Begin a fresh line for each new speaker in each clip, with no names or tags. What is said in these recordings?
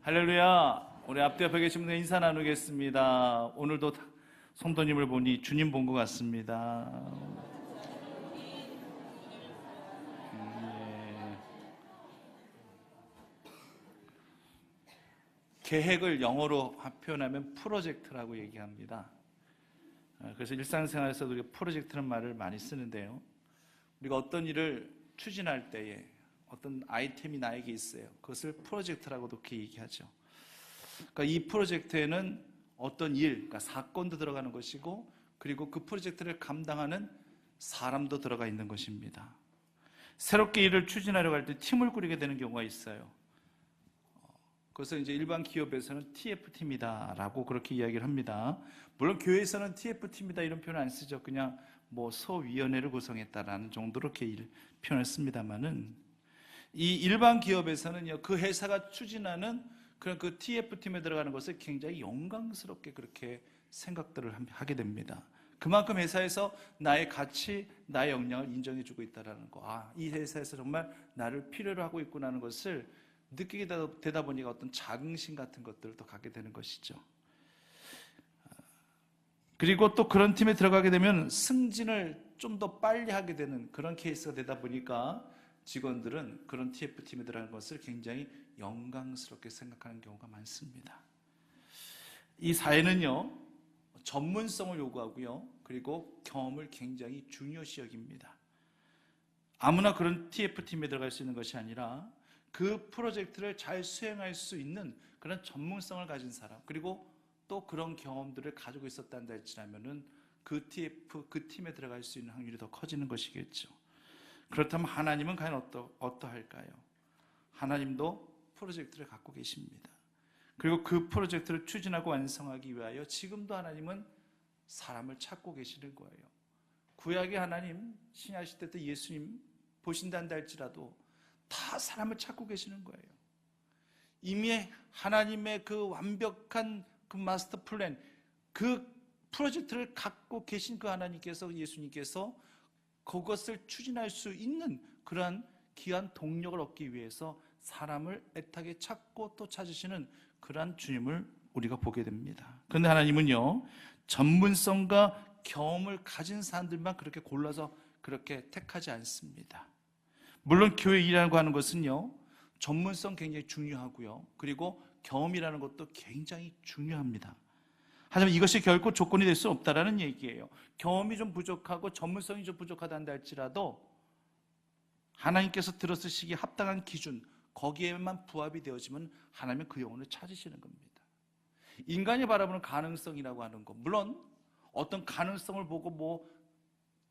할렐루야. 우리 앞에 계신 분들 인사 나누겠습니다. 오늘도 성도님을 보니 주님 본 것 같습니다. 계획을 영어로 표현하면 프로젝트라고 얘기합니다. 그래서 일상생활에서도 우리가 프로젝트라는 말을 많이 쓰는데요. 우리가 어떤 일을 추진할 때에 어떤 아이템이 나에게 있어요. 그것을 프로젝트라고도 그렇게 얘기하죠. 그러니까 이 프로젝트에는 어떤 일, 그러니까 사건도 들어가는 것이고, 그리고 그 프로젝트를 감당하는 사람도 들어가 있는 것입니다. 새롭게 일을 추진하려고 할 때 팀을 꾸리게 되는 경우가 있어요. 그래서 이제 일반 기업에서는 TF팀이다라고 그렇게 이야기를 합니다. 물론 교회에서는 TF팀이다 이런 표현 안 쓰죠. 그냥 뭐 소위원회를 구성했다라는 정도로 이렇게 표현을 씁니다만은, 이 일반 기업에서는요, 그 회사가 추진하는 그런 그 TF팀에 들어가는 것을 굉장히 영광스럽게 그렇게 생각들을 하게 됩니다. 그만큼 회사에서 나의 가치, 나의 역량을 인정해주고 있다는 거. 이 회사에서 정말 나를 필요로 하고 있구나는 하는 것을 느끼게 되다 보니까 어떤 자긍심 같은 것들도 갖게 되는 것이죠. 그리고 또 그런 팀에 들어가게 되면 승진을 좀 더 빨리 하게 되는 그런 케이스가 되다 보니까 직원들은 그런 TF팀에 들어가는 것을 굉장히 영광스럽게 생각하는 경우가 많습니다. 이 사회는요, 전문성을 요구하고요, 그리고 경험을 굉장히 중요시 여깁니다. 아무나 그런 TF팀에 들어갈 수 있는 것이 아니라 그 프로젝트를 잘 수행할 수 있는 그런 전문성을 가진 사람, 그리고 또 그런 경험들을 가지고 있었다는 할지라면은 그 팀에 들어갈 수 있는 확률이 더 커지는 것이겠죠. 그렇다면 하나님은 과연 어떠할까요? 하나님도 프로젝트를 갖고 계십니다. 그리고 그 프로젝트를 추진하고 완성하기 위하여 지금도 하나님은 사람을 찾고 계시는 거예요. 구약의 하나님, 신약 시대 때 예수님 보신다는다 할지라도 다 사람을 찾고 계시는 거예요. 이미 하나님의 그 완벽한 그 마스터 플랜, 그 프로젝트를 갖고 계신 그 하나님께서, 예수님께서 그것을 추진할 수 있는 그러한 귀한 동력을 얻기 위해서 사람을 애타게 찾고 또 찾으시는 그러한 주님을 우리가 보게 됩니다. 그런데 하나님은요, 전문성과 경험을 가진 사람들만 그렇게 골라서 그렇게 택하지 않습니다. 물론 교회 일이라고 하는 것은요, 전문성 굉장히 중요하고요, 그리고 경험이라는 것도 굉장히 중요합니다. 하지만 이것이 결코 조건이 될 수 없다라는 얘기예요. 경험이 좀 부족하고 전문성이 좀 부족하다는다 할지라도 하나님께서 들어쓰시기에 합당한 기준, 거기에만 부합이 되어지면 하나님은 그 영혼을 찾으시는 겁니다. 인간이 바라보는 가능성이라고 하는 것, 물론 어떤 가능성을 보고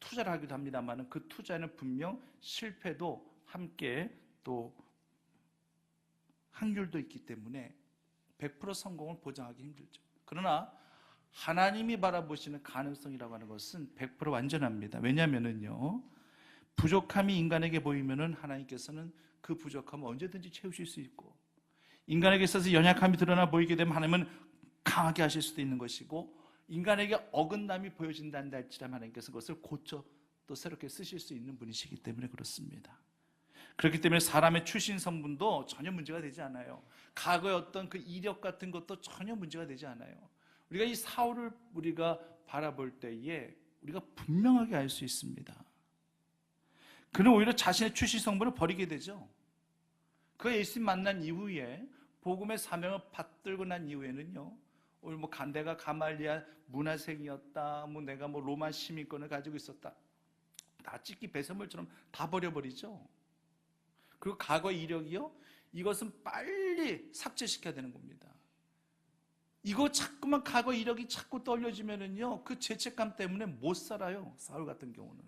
투자를 하기도 합니다만 그 투자에는 분명 실패도 함께 또 확률도 있기 때문에 100% 성공을 보장하기 힘들죠. 그러나 하나님이 바라보시는 가능성이라고 하는 것은 100% 완전합니다. 왜냐하면요, 부족함이 인간에게 보이면은 하나님께서는 그 부족함을 언제든지 채우실 수 있고, 인간에게 있어서 연약함이 드러나 보이게 되면 하나님은 강하게 하실 수도 있는 것이고, 인간에게 어긋남이 보여진다는 할지라도 하나님께서 그것을 고쳐 또 새롭게 쓰실 수 있는 분이시기 때문에 그렇습니다. 그렇기 때문에 사람의 출신 성분도 전혀 문제가 되지 않아요. 과거의 어떤 그 이력 같은 것도 전혀 문제가 되지 않아요. 우리가 이 사울을 우리가 바라볼 때에 우리가 분명하게 알 수 있습니다. 그는 오히려 자신의 출신 성분을 버리게 되죠. 그 예수님 만난 이후에 복음의 사명을 받들고 난 이후에는요, 오늘 내가 가말리아 문화생이었다, 내가 로마 시민권을 가지고 있었다, 다 찢기 배설물처럼 다 버려버리죠. 그리고 과거 이력이요, 이것은 빨리 삭제시켜야 되는 겁니다. 이거 자꾸만 과거 이력이 자꾸 떠올려지면은요, 그 죄책감 때문에 못 살아요. 사울 같은 경우는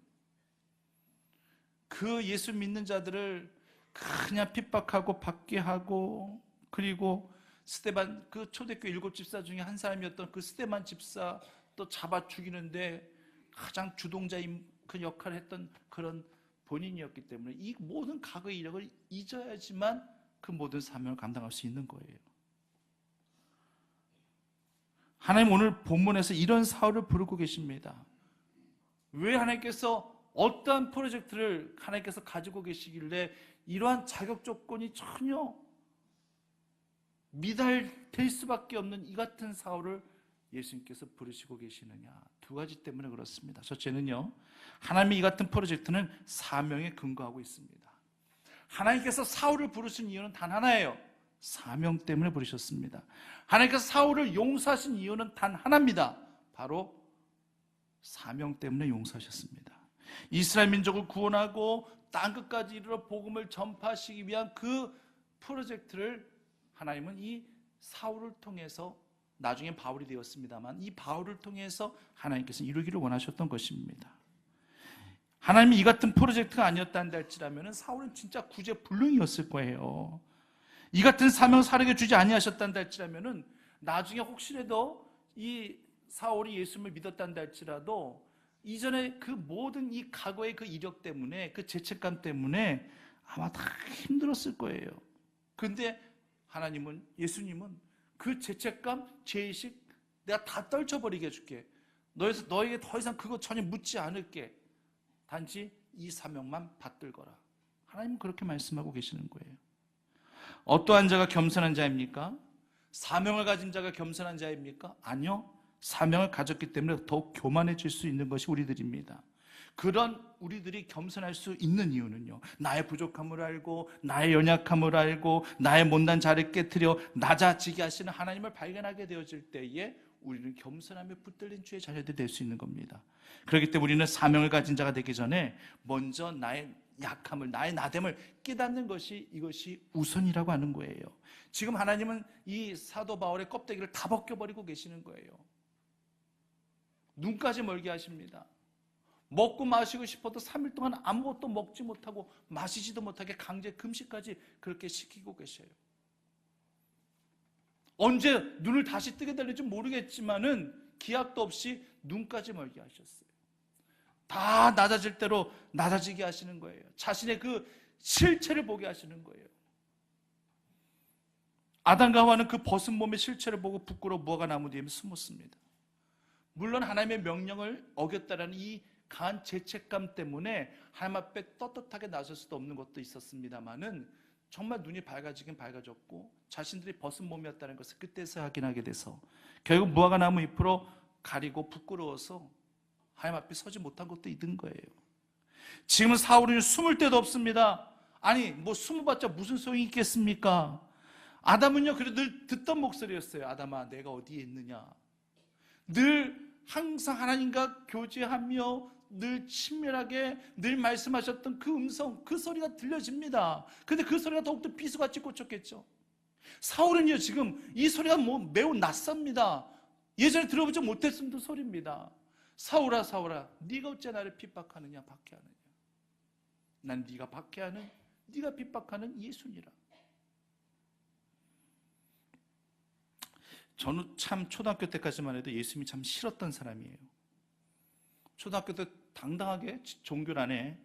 그 예수 믿는 자들을 그냥 핍박하고 받게 하고, 그리고 스데반, 그 초대교회 7집사 중에 한 사람이었던 그 스데반 집사 또 잡아 죽이는데 가장 주동자인 그 역할을 했던 그런 본인이었기 때문에 이 모든 과거의 이력을 잊어야지만 그 모든 사명을 감당할 수 있는 거예요. 하나님 오늘 본문에서 이런 사울을 부르고 계십니다. 왜 하나님께서 어떠한 프로젝트를 하나님께서 가지고 계시길래 이러한 자격 조건이 전혀 미달될 수밖에 없는 이 같은 사울을 예수님께서 부르시고 계시느냐? 두 가지 때문에 그렇습니다. 첫째는요, 하나님의 이 같은 프로젝트는 사명에 근거하고 있습니다. 하나님께서 사울을 부르신 이유는 단 하나예요. 사명 때문에 부르셨습니다. 하나님께서 사울을 용서하신 이유는 단 하나입니다. 바로 사명 때문에 용서하셨습니다. 이스라엘 민족을 구원하고 땅끝까지 이르러 복음을 전파하시기 위한 그 프로젝트를 하나님은 이 사울을 통해서, 나중에 바울이 되었습니다만 이 바울을 통해서 하나님께서 이루기를 원하셨던 것입니다. 하나님이 이 같은 프로젝트가 아니었다는 할지라면 사울은 진짜 구제불능이었을 거예요. 이 같은 사명을 사르게 주지 아니하셨다는 할지라면 나중에 혹시라도 이 사울이 예수님을 믿었다는 할지라도 이전에 그 모든 이 과거의 그 이력 때문에, 그 죄책감 때문에 아마 다 힘들었을 거예요. 그런데 하나님은, 예수님은 그 죄책감, 죄의식 내가 다 떨쳐버리게 해줄게. 너에게 더 이상 그거 전혀 묻지 않을게. 단지 이 사명만 받들거라. 하나님은 그렇게 말씀하고 계시는 거예요. 어떠한 자가 겸손한 자입니까? 사명을 가진 자가 겸손한 자입니까? 아니요. 사명을 가졌기 때문에 더욱 교만해질 수 있는 것이 우리들입니다. 그런 우리들이 겸손할 수 있는 이유는요, 나의 부족함을 알고 나의 연약함을 알고 나의 못난 자를 깨트려 낮아지게 하시는 하나님을 발견하게 되어질 때에 우리는 겸손함에 붙들린 주의 자녀들이 될 수 있는 겁니다. 그렇기 때문에 우리는 사명을 가진 자가 되기 전에 먼저 나의 약함을, 나의 나됨을 깨닫는 것이, 이것이 우선이라고 하는 거예요. 지금 하나님은 이 사도 바울의 껍데기를 다 벗겨버리고 계시는 거예요. 눈까지 멀게 하십니다. 먹고 마시고 싶어도 3일 동안 아무것도 먹지 못하고 마시지도 못하게 강제 금식까지 그렇게 시키고 계셔요. 언제 눈을 다시 뜨게 될지 모르겠지만은 기약도 없이 눈까지 멀게 하셨어요. 다 낮아질 대로 낮아지게 하시는 거예요. 자신의 그 실체를 보게 하시는 거예요. 아담과 하와는 그 벗은 몸의 실체를 보고 부끄러워 무화과 나무 뒤에 숨었습니다. 물론 하나님의 명령을 어겼다라는 이 강한 죄책감 때문에 하나님 앞에 떳떳하게 나설 수도 없는 것도 있었습니다만은 정말 눈이 밝아지긴 밝아졌고 자신들이 벗은 몸이었다는 것을 그때서 확인하게 돼서 결국 무화과 나무 잎으로 가리고 부끄러워서 하나님 앞에 서지 못한 것도 있는 거예요. 지금은 사울은 숨을 데도 없습니다. 아니 뭐 숨어봤자 무슨 소용이 있겠습니까? 아담은요 그래도 늘 듣던 목소리였어요. 아담아 내가 어디에 있느냐. 늘 항상 하나님과 교제하며 늘 친밀하게 늘 말씀하셨던 그 음성, 그 소리가 들려집니다. 근데 그 소리가 더욱더 비수같이 꽂혔겠죠. 사울은요 지금 이 소리가 매우 낯섭니다. 예전에 들어보지 못했던 소리입니다. 사울아 사울아 네가 어째 나를 핍박하느냐 박해하느냐. 난 네가 박해하는, 네가 핍박하는 예수니라. 저는 참 초등학교 때까지만 해도 예수님이 참 싫었던 사람이에요. 초등학교 때 당당하게 종교 안에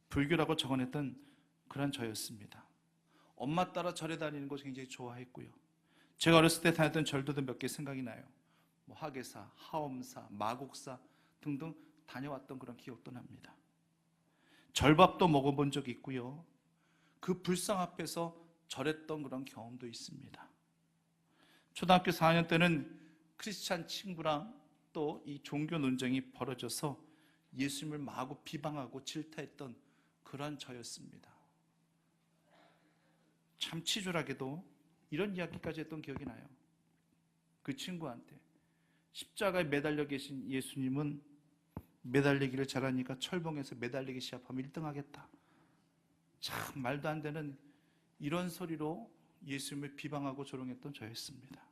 불교라고 적어냈던 그런 저였습니다. 엄마 따라 절에 다니는 거 굉장히 좋아했고요. 제가 어렸을 때 다녔던 절도도 몇 개 생각이 나요. 뭐 화계사, 하엄사, 마곡사 등등 다녀왔던 그런 기억도 납니다. 절밥도 먹어본 적이 있고요. 그 불상 앞에서 절했던 그런 경험도 있습니다. 초등학교 4학년 때는 크리스찬 친구랑 또 이 종교 논쟁이 벌어져서 예수님을 마구 비방하고 질타했던 그런 저였습니다. 참 치졸하게도 이런 이야기까지 했던 기억이 나요. 그 친구한테 십자가에 매달려 계신 예수님은 매달리기를 잘하니까 철봉에서 매달리기 시합하면 1등 하겠다. 참 말도 안 되는 이런 소리로 예수님을 비방하고 조롱했던 저였습니다.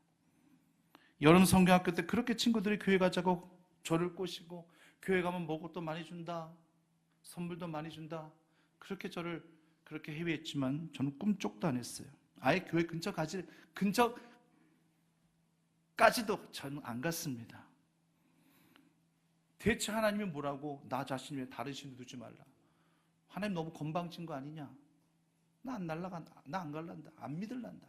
여름 성경학교 때 그렇게 친구들이 교회 가자고 저를 꼬시고 교회 가면 먹을 것도 많이 준다, 선물도 많이 준다, 그렇게 저를 그렇게 해외했지만 저는 꿈쩍도 안 했어요. 아예 교회 근처까지도 저는 안 갔습니다. 대체 하나님이 뭐라고 나 자신 위에 다른 신을 두지 말라. 하나님 너무 건방진 거 아니냐? 나 안 날라간다. 나 안 갈란다. 안 믿을란다.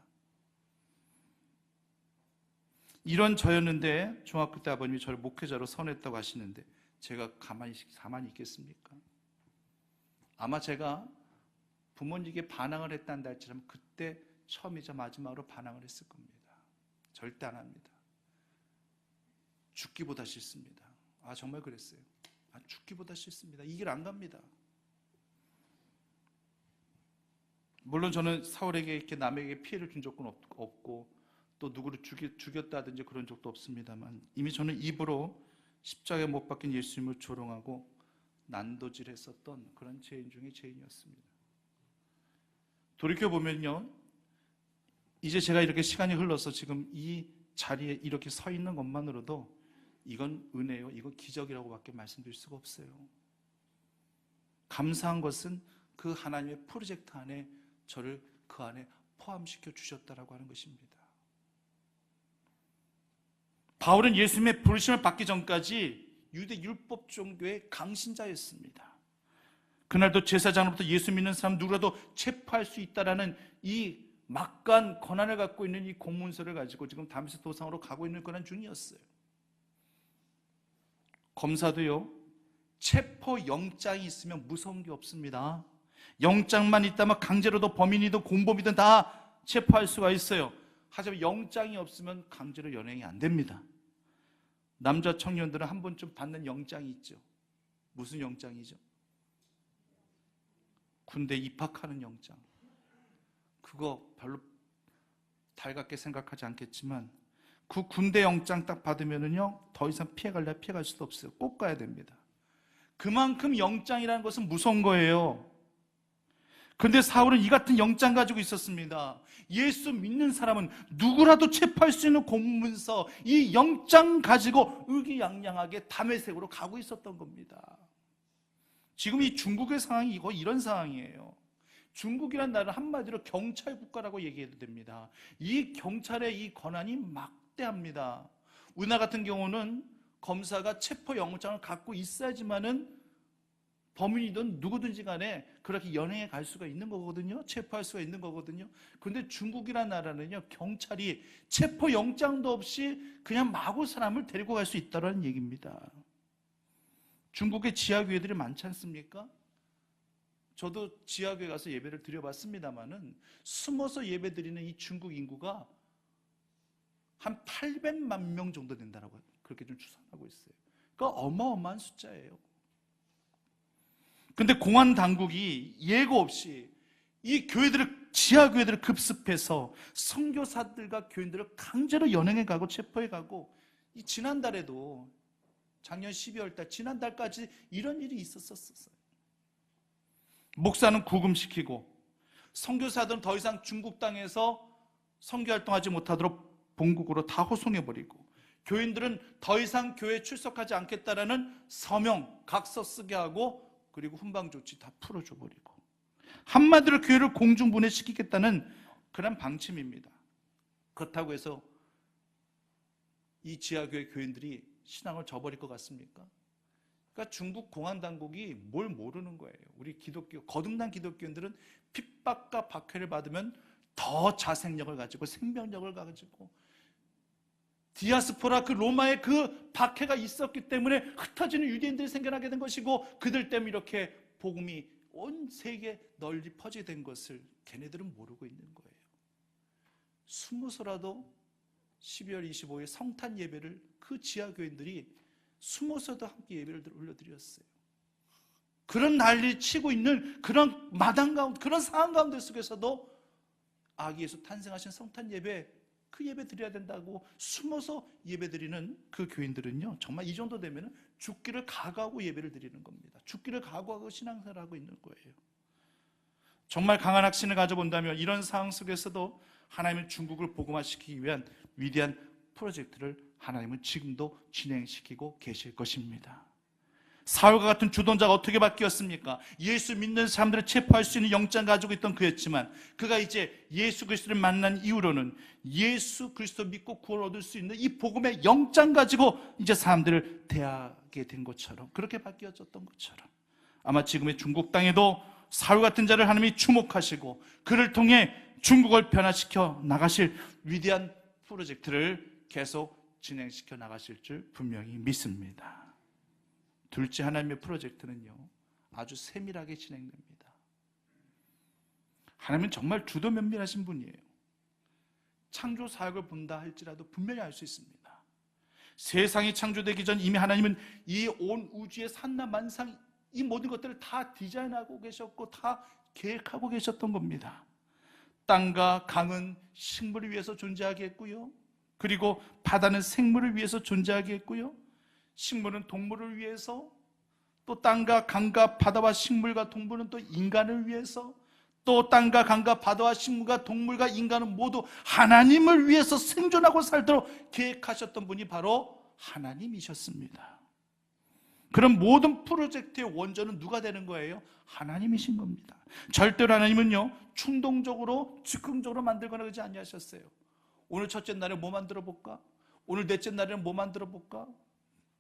이런 저였는데 중학교 때 아버님이 저를 목회자로 선했다고 하시는데 제가 가만히 있겠습니까? 아마 제가 부모님에게 반항을 했다는 할지라면 그때 처음이자 마지막으로 반항을 했을 겁니다. 절대 안 합니다. 죽기보다 싫습니다. 정말 그랬어요. 죽기보다 싫습니다. 이 길 안 갑니다. 물론 저는 사울에게 이렇게 남에게 피해를 준 적은 없고 또 누구를 죽였다든지 그런 적도 없습니다만 이미 저는 입으로 십자가에 못 박힌 예수님을 조롱하고 난도질했었던 그런 죄인 중에 죄인이었습니다. 돌이켜보면요, 이제 제가 이렇게 시간이 흘러서 지금 이 자리에 이렇게 서 있는 것만으로도 이건 은혜요, 이건 기적이라고 밖에 말씀드릴 수가 없어요. 감사한 것은 그 하나님의 프로젝트 안에 저를 그 안에 포함시켜 주셨다라고 하는 것입니다. 바울은 예수님의 부르심을 받기 전까지 유대 율법 종교의 강신자였습니다. 그날도 제사장으로부터 예수 믿는 사람 누구라도 체포할 수 있다라는 이 막강한 권한을 갖고 있는 이 공문서를 가지고 지금 다메섹 도상으로 가고 있는 권한 중이었어요. 검사도요, 체포 영장이 있으면 무서운 게 없습니다. 영장만 있다면 강제로도 범인이든 공범이든 다 체포할 수가 있어요. 하지만 영장이 없으면 강제로 연행이 안 됩니다. 남자 청년들은 한 번쯤 받는 영장이 있죠. 무슨 영장이죠? 군대 입학하는 영장. 그거 별로 달갑게 생각하지 않겠지만 그 군대 영장 딱 받으면은요, 더 이상 피해갈 수도 없어요. 꼭 가야 됩니다. 그만큼 영장이라는 것은 무서운 거예요. 그런데 사울은 이 같은 영장 가지고 있었습니다. 예수 믿는 사람은 누구라도 체포할 수 있는 공문서, 이 영장 가지고 의기양양하게 다메섹으로 가고 있었던 겁니다. 지금 이 중국의 상황이 거의 이런 상황이에요. 중국이란 나라는 한마디로 경찰 국가라고 얘기해도 됩니다. 이 경찰의 이 권한이 막대합니다. 우리나라 같은 경우는 검사가 체포 영장을 갖고 있어야지만은 범인이든 누구든지 간에 그렇게 연행해 갈 수가 있는 거거든요. 체포할 수가 있는 거거든요. 그런데 중국이라는 나라는요, 경찰이 체포 영장도 없이 그냥 마구 사람을 데리고 갈 수 있다는 얘기입니다. 중국에 지하교회들이 많지 않습니까? 저도 지하교회 가서 예배를 드려봤습니다만은 숨어서 예배드리는 이 중국 인구가 한 800만 명 정도 된다라고 그렇게 좀 추산하고 있어요. 그러니까 어마어마한 숫자예요. 근데 공안 당국이 예고 없이 이 지하교회들을 급습해서 선교사들과 교인들을 강제로 연행해 가고 체포해 가고, 이 지난달에도 작년 12월 달 지난달까지 이런 일이 있었어요. 목사는 구금시키고 선교사들은 더 이상 중국 땅에서 선교 활동하지 못하도록 본국으로 다 호송해버리고, 교인들은 더 이상 교회에 출석하지 않겠다라는 서명, 각서 쓰게 하고, 그리고 훈방 조치 다 풀어줘버리고, 한마디로 교회를 공중분해시키겠다는 그런 방침입니다. 그렇다고 해서 이 지하교회 교인들이 신앙을 저버릴 것 같습니까? 그러니까 중국 공안당국이 뭘 모르는 거예요. 우리 거듭난 기독교인들은 핍박과 박해를 받으면 더 자생력을 가지고 생명력을 가지고, 디아스포라, 그 로마의 그 박해가 있었기 때문에 흩어지는 유대인들이 생겨나게 된 것이고, 그들 때문에 이렇게 복음이 온 세계에 널리 퍼지게 된 것을 걔네들은 모르고 있는 거예요. 숨어서라도 12월 25일 성탄 예배를 그 지하교인들이 숨어서도 함께 예배를 올려드렸어요. 그런 난리 치고 있는 그런 마당 가운데, 그런 상황 가운데 속에서도 아기 예수 탄생하신 성탄 예배, 그 예배 드려야 된다고 숨어서 예배 드리는 그 교인들은요, 정말 이 정도 되면 죽기를 각오하고 예배를 드리는 겁니다. 죽기를 각오하고 신앙생활을 하고 있는 거예요. 정말 강한 확신을 가져본다면 이런 상황 속에서도 하나님은 중국을 복음화시키기 위한 위대한 프로젝트를 하나님은 지금도 진행시키고 계실 것입니다. 사울과 같은 주동자가 어떻게 바뀌었습니까? 예수 믿는 사람들을 체포할 수 있는 영장 가지고 있던 그였지만, 그가 이제 예수 그리스도를 만난 이후로는 예수 그리스도 믿고 구원 얻을 수 있는 이 복음의 영장 가지고 이제 사람들을 대하게 된 것처럼, 그렇게 바뀌어졌던 것처럼, 아마 지금의 중국 땅에도 사울 같은 자를 하나님이 주목하시고 그를 통해 중국을 변화시켜 나가실 위대한 프로젝트를 계속 진행시켜 나가실 줄 분명히 믿습니다. 둘째, 하나님의 프로젝트는요, 아주 세밀하게 진행됩니다. 하나님은 정말 주도 면밀하신 분이에요. 창조 사역을 본다 할지라도 분명히 알 수 있습니다. 세상이 창조되기 전 이미 하나님은 이 온 우주의 산나만상 이 모든 것들을 다 디자인하고 계셨고 다 계획하고 계셨던 겁니다. 땅과 강은 식물을 위해서 존재하게 했고요, 그리고 바다는 생물을 위해서 존재하게 했고요, 식물은 동물을 위해서, 또 땅과 강과 바다와 식물과 동물은 또 인간을 위해서, 또 땅과 강과 바다와 식물과 동물과 인간은 모두 하나님을 위해서 생존하고 살도록 계획하셨던 분이 바로 하나님이셨습니다. 그럼 모든 프로젝트의 원조는 누가 되는 거예요? 하나님이신 겁니다. 절대로 하나님은요 충동적으로 즉흥적으로 만들거나 그러지 아니하셨어요. 오늘 첫째 날에 뭐 만들어 볼까? 오늘 넷째 날에는 뭐 만들어 볼까?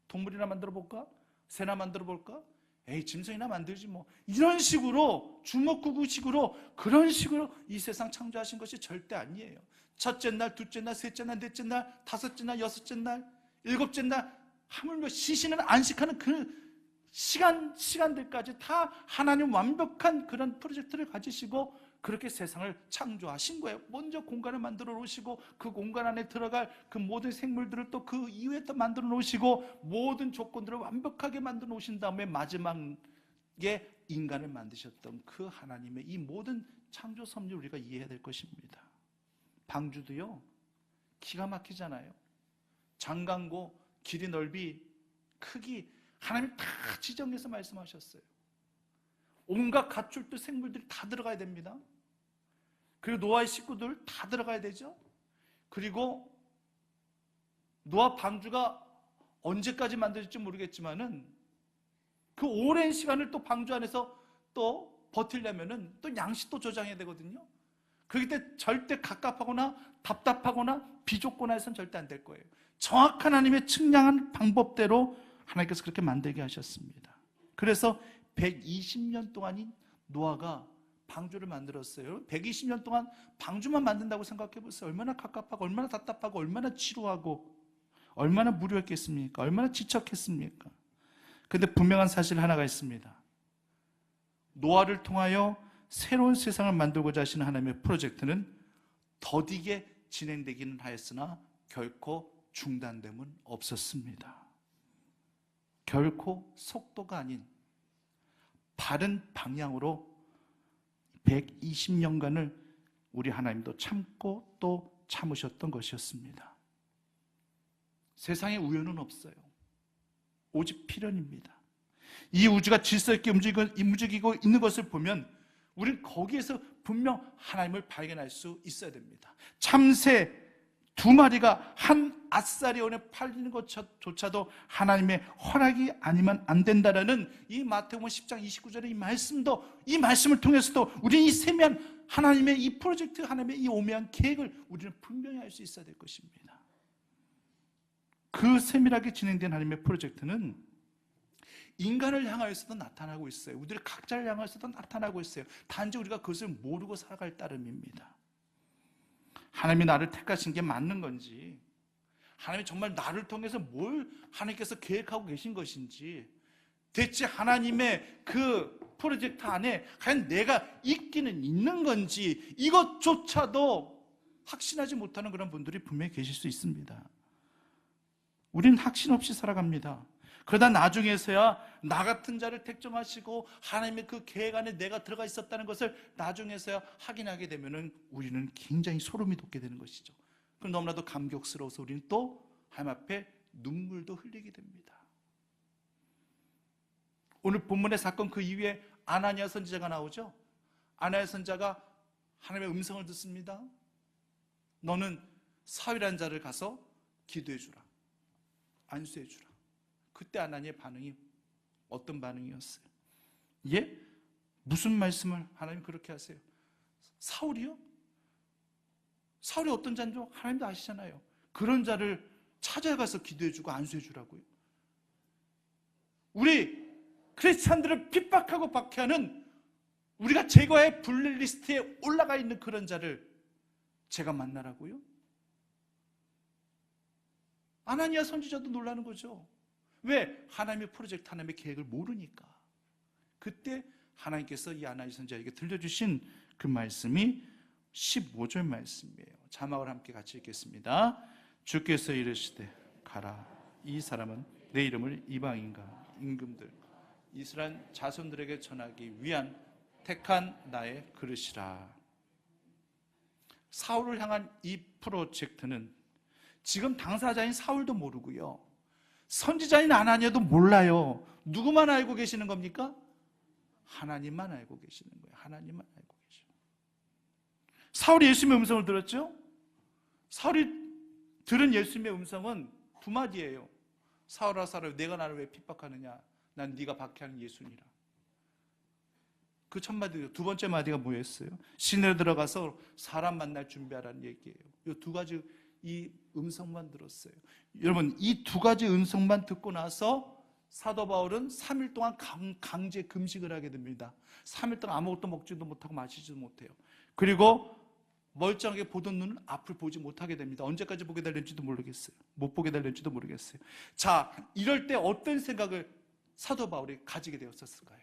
동물이나 만들어 볼까? 새나 만들어 볼까? 에이, 짐승이나 만들지 뭐. 이런 식으로 주먹구구식으로 그런 식으로 이 세상 창조하신 것이 절대 아니에요. 첫째 날, 둘째 날, 셋째 날, 넷째 날, 다섯째 날, 여섯째 날, 일곱째 날, 하물며 쉬시는 안식하는 그 시간들까지 다 하나님 완벽한 그런 프로젝트를 가지시고 그렇게 세상을 창조하신 거예요. 먼저 공간을 만들어 놓으시고 그 공간 안에 들어갈 그 모든 생물들을 또 그 이후에 또 만들어 놓으시고 모든 조건들을 완벽하게 만들어 놓으신 다음에 마지막에 인간을 만드셨던 그 하나님의 이 모든 창조 섭리를 우리가 이해해야 될 것입니다. 방주도요 기가 막히잖아요. 장강고, 길이, 넓이, 크기 하나님 다 지정해서 말씀하셨어요. 온갖 가축들, 생물들이 다 들어가야 됩니다. 그리고 노아의 식구들 다 들어가야 되죠. 그리고 노아 방주가 언제까지 만들어질지 모르겠지만은 그 오랜 시간을 또 방주 안에서 또 버틸려면은 또 양식도 저장해야 되거든요. 그렇기 때문에 절대 갑갑하거나 답답하거나 비좁거나 해서는 절대 안 될 거예요. 정확한 하나님의 측량한 방법대로 하나님께서 그렇게 만들게 하셨습니다. 그래서 120년 동안인 노아가 방주를 만들었어요. 120년 동안 방주만 만든다고 생각해 보세요. 얼마나 갑갑하고 얼마나 답답하고 얼마나 지루하고 얼마나 무료했겠습니까? 얼마나 지쳤겠습니까? 그런데 분명한 사실 하나가 있습니다. 노아를 통하여 새로운 세상을 만들고자 하시는 하나님의 프로젝트는 더디게 진행되기는 하였으나 결코 중단됨은 없었습니다. 결코 속도가 아닌 바른 방향으로 120년간을 우리 하나님도 참고 또 참으셨던 것이었습니다. 세상에 우연은 없어요. 오직 필연입니다. 이 우주가 질서 있게 움직이고 있는 것을 보면 우리는 거기에서 분명 하나님을 발견할 수 있어야 됩니다. 참새 2마리가 한 아싸리온에 팔리는 것조차도 하나님의 허락이 아니면 안 된다라는 이 마태복음 10장 29절의 이 말씀을 통해서도 우리는 이 세미한 하나님의 이 프로젝트, 하나님의 이 오묘한 계획을 우리는 분명히 알 수 있어야 될 것입니다. 그 세밀하게 진행된 하나님의 프로젝트는 인간을 향하여서도 나타나고 있어요. 우리들 각자를 향하여서도 나타나고 있어요. 단지 우리가 그것을 모르고 살아갈 따름입니다. 하나님이 나를 택하신 게 맞는 건지, 하나님이 정말 나를 통해서 뭘 하나님께서 계획하고 계신 것인지, 대체 하나님의 그 프로젝트 안에 과연 내가 있기는 있는 건지 이것조차도 확신하지 못하는 그런 분들이 분명히 계실 수 있습니다. 우리는 확신 없이 살아갑니다. 그러다 나중에서야 나 같은 자를 택정하시고 하나님의 그 계획 안에 내가 들어가 있었다는 것을 나중에서야 확인하게 되면 우리는 굉장히 소름이 돋게 되는 것이죠. 그럼 너무나도 감격스러워서 우리는 또 하나님 앞에 눈물도 흘리게 됩니다. 오늘 본문의 사건 그 이후에 아나니아 선지자가 나오죠. 아나니아 선지자가 하나님의 음성을 듣습니다. 너는 사위라는 자를 가서 기도해 주라, 안수해 주라. 그때 아나니아의 반응이 어떤 반응이었어요? 예? 무슨 말씀을 하나님 그렇게 하세요? 사울이요? 사울이 어떤 자인지 하나님도 아시잖아요. 그런 자를 찾아가서 기도해주고 안수해주라고요. 우리 크리스찬들을 핍박하고 박해하는 우리가 제거의 블랙리스트에 올라가 있는 그런 자를 제가 만나라고요? 아나니아 선지자도 놀라는 거죠. 왜? 하나님의 프로젝트, 하나님의 계획을 모르니까. 그때 하나님께서 이 아나니아 선지자에게 들려주신 그 말씀이 15절 말씀이에요. 자막을 함께 같이 읽겠습니다. 주께서 이르시되 가라. 이 사람은 내 이름을 이방인과 임금들 이스라엘 자손들에게 전하기 위한 택한 나의 그릇이라. 사울을 향한 이 프로젝트는 지금 당사자인 사울도 모르고요, 선지자인 아나니아도 몰라요. 누구만 알고 계시는 겁니까? 하나님만 알고 계시는 거예요. 하나님만 알고 계셔요. 사울이 예수님의 음성을 들었죠? 사울이 들은 예수님의 음성은 두 마디예요. 사울아 사울아 내가 나를 왜 핍박하느냐? 난 네가 박해하는 예수니라. 그 첫 마디. 두 번째 마디가 뭐였어요? 시내로 들어가서 사람 만날 준비하라는 얘기예요. 이 두 가지 이 음성만 들었어요. 여러분, 이 두 가지 음성만 듣고 나서 사도 바울은 3일 동안 강제 금식을 하게 됩니다. 3일 동안 아무것도 먹지도 못하고 마시지도 못해요. 그리고 멀쩡하게 보던 눈은 앞을 보지 못하게 됩니다. 언제까지 보게 될지도 모르겠어요. 못 보게 될지도 모르겠어요. 자, 이럴 때 어떤 생각을 사도 바울이 가지게 되었을까요?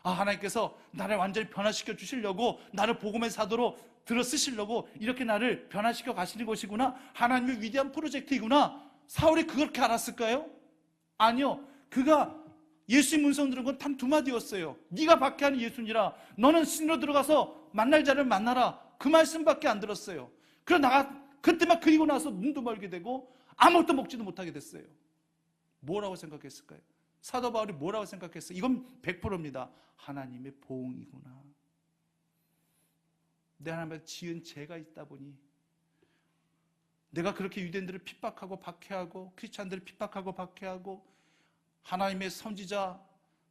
하나님께서 나를 완전히 변화시켜 주시려고, 나를 복음의 사도로 들어 쓰시려고 이렇게 나를 변화시켜 가시는 것이구나, 하나님의 위대한 프로젝트이구나. 사울이 그렇게 알았을까요? 아니요. 그가 예수님 음성 들은 건 단 두 마디였어요. 네가 박해하는 예수니라. 너는 신으로 들어가서 만날 자를 만나라. 그 말씀밖에 안 들었어요. 그때만 그리고 나서 눈도 멀게 되고 아무것도 먹지도 못하게 됐어요. 뭐라고 생각했을까요? 사도 바울이 뭐라고 생각했어요? 이건 100%입니다. 하나님의 보응이구나. 내 하나님의 지은 죄가 있다 보니 내가 그렇게 유대인들을 핍박하고 박해하고 크리스찬들을 핍박하고 박해하고 하나님의 선지자,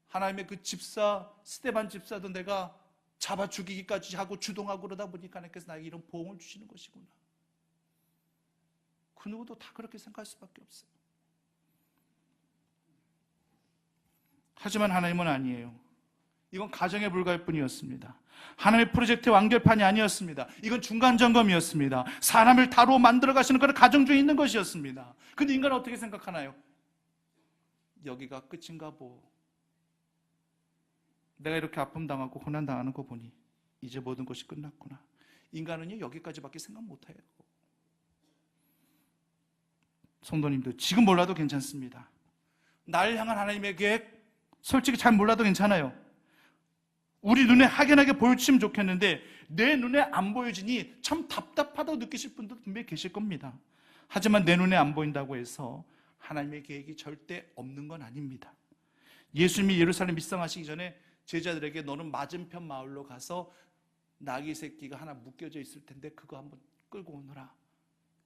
하나님의 그 집사, 스데반 집사도 내가 잡아 죽이기까지 하고 주동하고 그러다 보니까 하나님께서 나에게 이런 보응을 주시는 것이구나. 그 누구도 다 그렇게 생각할 수밖에 없어요. 하지만 하나님은 아니에요. 이건 가정에 불과할 뿐이었습니다. 하나님의 프로젝트의 완결판이 아니었습니다. 이건 중간 점검이었습니다. 사람을 다루어 만들어 가시는 그런 가정 중에 있는 것이었습니다. 근데 인간은 어떻게 생각하나요? 여기가 끝인가 보. 내가 이렇게 아픔 당하고 고난 당하는 거 보니 이제 모든 것이 끝났구나. 인간은요, 여기까지밖에 생각 못해요. 성도님들, 지금 몰라도 괜찮습니다. 나를 향한 하나님의 계획 솔직히 잘 몰라도 괜찮아요. 우리 눈에 확연하게 보여주시면 좋겠는데 내 눈에 안 보여지니 참 답답하다고 느끼실 분도 분명히 계실 겁니다. 하지만 내 눈에 안 보인다고 해서 하나님의 계획이 절대 없는 건 아닙니다. 예수님이 예루살렘 입성하시기 전에 제자들에게 너는 맞은편 마을로 가서 나귀 새끼가 하나 묶여져 있을 텐데 그거 한번 끌고 오너라.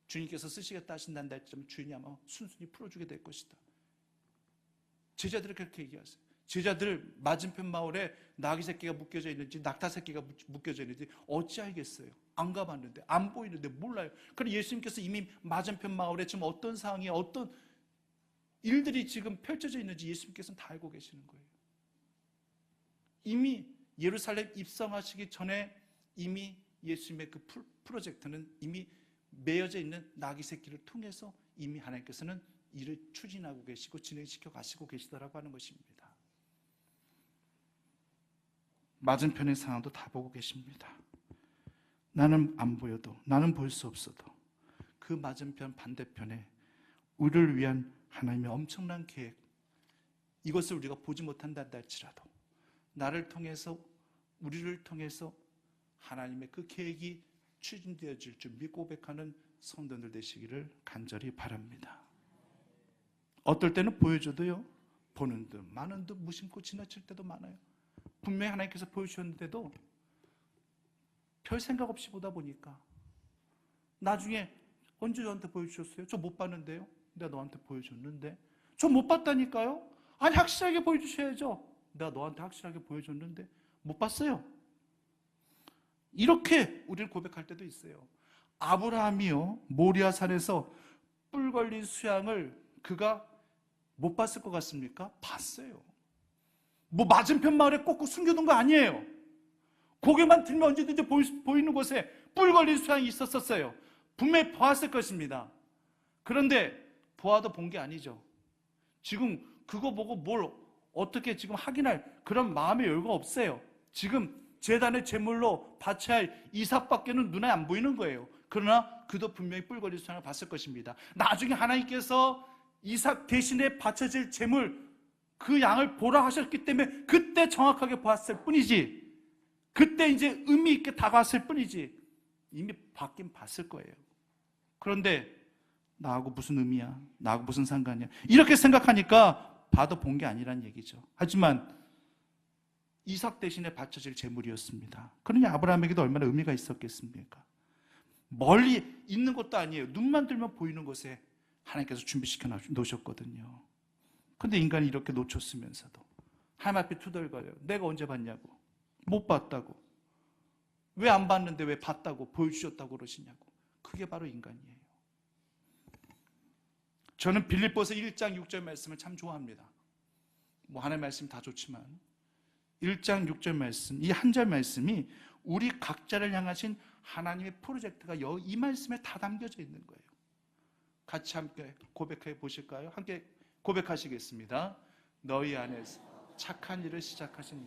주님께서 쓰시겠다 하신다는 날쯤 주인이 아마 순순히 풀어주게 될 것이다. 제자들이 그렇게 얘기하세요. 제자들 맞은편 마을에 나귀 새끼가 묶여져 있는지 낙타 새끼가 묶여져 있는지 어찌 알겠어요? 안 가봤는데, 안 보이는데 몰라요. 그런데 예수님께서 이미 맞은편 마을에 지금 어떤 상황이, 어떤 일들이 지금 펼쳐져 있는지 예수님께서는 다 알고 계시는 거예요. 이미 예루살렘 입성하시기 전에 이미 예수님의 그 프로젝트는 이미 매여져 있는 나귀 새끼를 통해서 이미 하나님께서는 일을 추진하고 계시고 진행시켜 가시고 계시더라고 하는 것입니다. 맞은편의 상황도 다 보고 계십니다. 나는 안 보여도, 나는 볼 수 없어도 그 맞은편 반대편에 우리를 위한 하나님의 엄청난 계획, 이것을 우리가 보지 못한다 할지라도 나를 통해서, 우리를 통해서 하나님의 그 계획이 추진되어질 줄 믿고 고백하는 성도들 되시기를 간절히 바랍니다. 어떨 때는 보여줘도요, 보는 듯 많은 듯 무심코 지나칠 때도 많아요. 분명히 하나님께서 보여주셨는데도 별 생각 없이 보다 보니까 나중에 언제 저한테 보여주셨어요? 저 못 봤는데요? 내가 너한테 보여줬는데. 저 못 봤다니까요? 아니 확실하게 보여주셔야죠. 내가 너한테 확실하게 보여줬는데 못 봤어요. 이렇게 우리를 고백할 때도 있어요. 아브라함이요, 모리아산에서 뿔 걸린 수양을 그가 못 봤을 것 같습니까? 봤어요. 뭐 맞은편 마을에 꼭꼭 숨겨둔 거 아니에요. 고개만 들면 언제든지 보이는 곳에 뿔 걸린 수양이 있었어요. 분명히 보았을 것입니다. 그런데 보아도 본 게 아니죠. 지금 그거 보고 뭘 어떻게 지금 확인할 그런 마음의 여유가 없어요. 지금 제단의 제물로 바쳐야 할 이삭밖에는 눈에 안 보이는 거예요. 그러나 그도 분명히 뿔거리 수양을 봤을 것입니다. 나중에 하나님께서 이삭 대신에 바쳐질 제물, 그 양을 보라 하셨기 때문에 그때 정확하게 보았을 뿐이지, 그때 이제 의미 있게 다가왔을 뿐이지, 이미 봤긴 봤을 거예요. 그런데 나하고 무슨 의미야? 나하고 무슨 상관이야? 이렇게 생각하니까 봐도 본 게 아니란 얘기죠. 하지만 이삭 대신에 바쳐질 제물이었습니다. 그러니 아브라함에게도 얼마나 의미가 있었겠습니까? 멀리 있는 것도 아니에요. 눈만 들면 보이는 곳에 하나님께서 준비시켜 놓으셨거든요. 근데 인간이 이렇게 놓쳤으면서도 하나님 앞에 투덜거려요. 내가 언제 봤냐고. 못 봤다고. 왜 안 봤는데 왜 봤다고 보여주셨다고 그러시냐고. 그게 바로 인간이에요. 저는 빌립보서 1장 6절 말씀을 참 좋아합니다. 뭐 하나의 말씀 다 좋지만 1장 6절 말씀, 이 한 절 말씀이 우리 각자를 향하신 하나님의 프로젝트가 이 말씀에 다 담겨져 있는 거예요. 같이 함께 고백해 보실까요? 함께 고백하시겠습니다. 너희 안에서 착한 일을 시작하신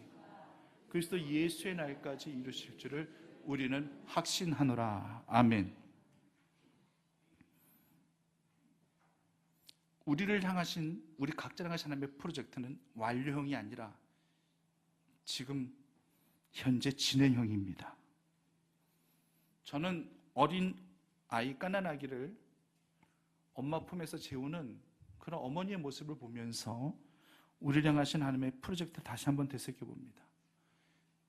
그리스도 예수의 날까지 이루실 줄을 우리는 확신하노라. 아멘. 우리를 향하신, 우리 각자를 향하신 하나님의 프로젝트는 완료형이 아니라 지금 현재 진행형입니다. 저는 어린 아이, 갓난 아기를 엄마 품에서 재우는 그런 어머니의 모습을 보면서 우리를 향하신 하나님의 프로젝트를 다시 한번 되새겨 봅니다.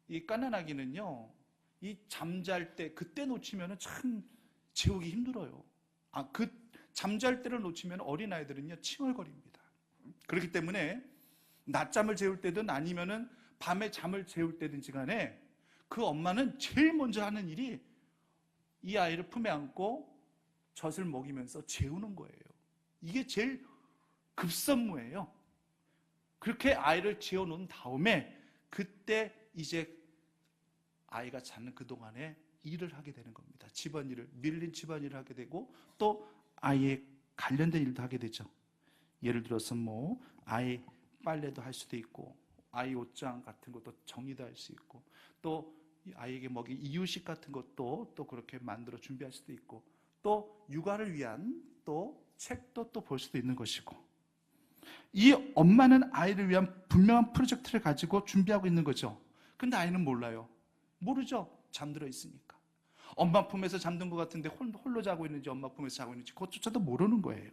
이 갓난 아기는요, 이 잠잘 때, 그때 놓치면 참 재우기 힘들어요. 그 잠잘 때를 놓치면 어린아이들은요, 칭얼거립니다. 그렇기 때문에 낮잠을 재울 때든 아니면은 밤에 잠을 재울 때든지 간에 그 엄마는 제일 먼저 하는 일이 이 아이를 품에 안고 젖을 먹이면서 재우는 거예요. 이게 제일 급선무예요. 그렇게 아이를 재워놓은 다음에 그때 이제 아이가 자는 그동안에 일을 하게 되는 겁니다. 집안일을, 밀린 집안일을 하게 되고 또 아이에 관련된 일도 하게 되죠. 예를 들어서 뭐 아이 빨래도 할 수도 있고 아이 옷장 같은 것도 정리도 할 수 있고 또 아이에게 먹이 이유식 같은 것도 또 그렇게 만들어 준비할 수도 있고 또 육아를 위한 또 책도 또 볼 수도 있는 것이고, 이 엄마는 아이를 위한 분명한 프로젝트를 가지고 준비하고 있는 거죠. 근데 아이는 몰라요. 모르죠. 잠들어 있으니까. 엄마 품에서 잠든 것 같은데 홀로 자고 있는지 엄마 품에서 자고 있는지 그것조차도 모르는 거예요.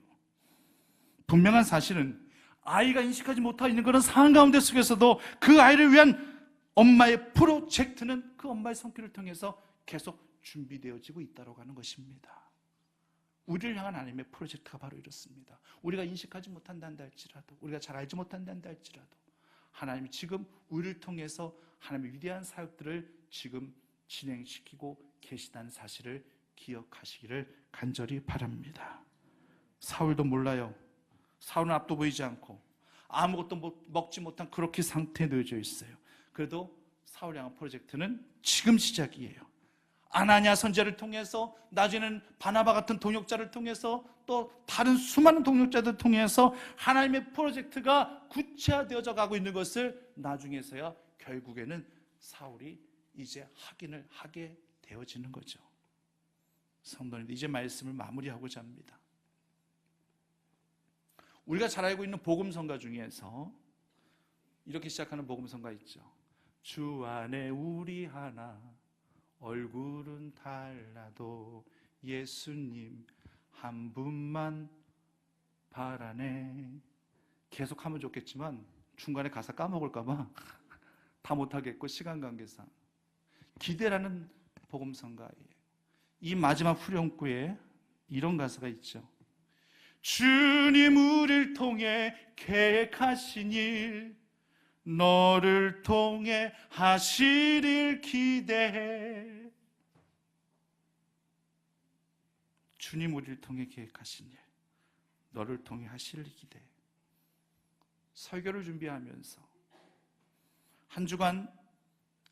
분명한 사실은 아이가 인식하지 못하고 있는 그런 상황 가운데 속에서도 그 아이를 위한 엄마의 프로젝트는 그 엄마의 손길을 통해서 계속 준비되어지고 있다고 하는 것입니다. 우리를 향한 하나님의 프로젝트가 바로 이렇습니다. 우리가 인식하지 못한다 할지라도, 우리가 잘 알지 못한다 할지라도 하나님이 지금 우리를 통해서 하나님의 위대한 사역들을 지금 진행시키고 계시다는 사실을 기억하시기를 간절히 바랍니다. 사울도 몰라요. 사울은 앞도 보이지 않고 아무것도 먹지 못한 그렇게 상태에 놓여져 있어요. 그래도 사울 향한 프로젝트는 지금 시작이에요. 아나니아 선지자를 통해서, 나중에는 바나바 같은 동역자를 통해서, 또 다른 수많은 동역자들을 통해서 하나님의 프로젝트가 구체화되어져 가고 있는 것을 나중에서야 결국에는 사울이 이제 확인을 하게 되어지는 거죠. 성도님들, 이제 말씀을 마무리하고자 합니다. 우리가 잘 알고 있는 복음성가 중에서 이렇게 시작하는 복음성가 있죠. 주 안에 우리 하나, 얼굴은 달라도 예수님 한 분만 바라네. 계속 하면 좋겠지만 중간에 가사 까먹을까 봐 다 못하겠고 시간 관계상 기대라는 복음성가예요. 이 마지막 후렴구에 이런 가사가 있죠. 주님 우리를 통해 계획하신 일, 너를 통해 하실 일 기대해. 주님 우리를 통해 계획하신 일, 너를 통해 하실 일 기대해. 설교를 준비하면서 한 주간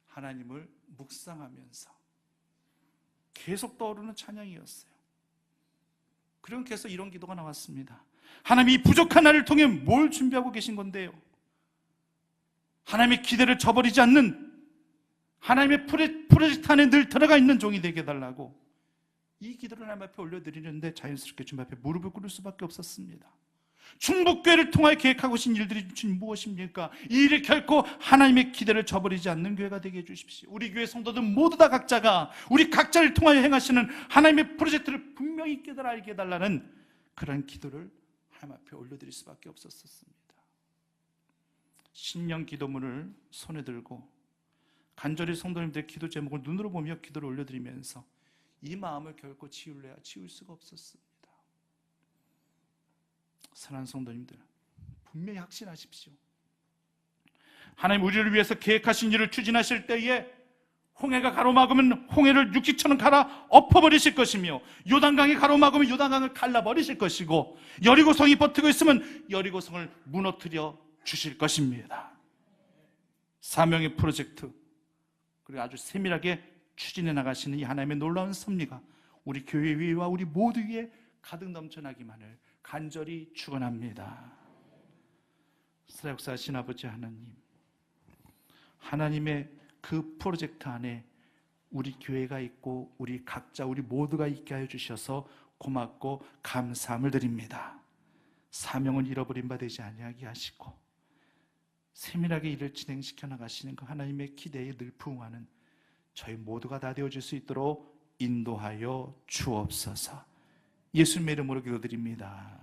하나님을 묵상하면서 계속 떠오르는 찬양이었어요. 그럼 계속 이런 기도가 나왔습니다. 하나님, 이 부족한 나를 통해 뭘 준비하고 계신 건데요? 하나님의 기대를 저버리지 않는 하나님의 프로젝트 안에 늘 들어가 있는 종이 되게 해달라고 이 기도를 하나님 앞에 올려드리는데 자연스럽게 주님 앞에 무릎을 꿇을 수밖에 없었습니다. 충북교회를 통하여 계획하고 계신 일들이 무엇입니까? 이 일이 결코 하나님의 기대를 저버리지 않는 교회가 되게 해주십시오. 우리 교회 성도들 모두 다 각자가 우리 각자를 통하여 행하시는 하나님의 프로젝트를 분명히 깨달아 알게 해달라는 그런 기도를 하나님 앞에 올려드릴 수밖에 없었습니다. 신령 기도문을 손에 들고 간절히 성도님들의 기도 제목을 눈으로 보며 기도를 올려드리면서 이 마음을 결코 치울 수가 없었습니다. 사랑하는 성도님들, 분명히 확신하십시오. 하나님 우리를 위해서 계획하신 일을 추진하실 때에 홍해가 가로막으면 홍해를 육지처럼 갈아 엎어버리실 것이며 요단강이 가로막으면 요단강을 갈라버리실 것이고 여리고성이 버티고 있으면 여리고성을 무너뜨려 주실 것입니다. 사명의 프로젝트, 그리고 아주 세밀하게 추진해 나가시는 이 하나님의 놀라운 섭리가 우리 교회 위와 우리 모두 위에 가득 넘쳐나기만을 간절히 축원합니다. 사역사하신 아버지 하나님, 하나님의 그 프로젝트 안에 우리 교회가 있고 우리 각자 우리 모두가 있게 하여 주셔서 고맙고 감사함을 드립니다. 사명은 잃어버린 바 되지 아니하게 하시고 세밀하게 일을 진행시켜 나가시는 그 하나님의 기대에 늘 부응하는 저희 모두가 다 되어줄 수 있도록 인도하여 주옵소서. 예수님의 이름으로 기도드립니다.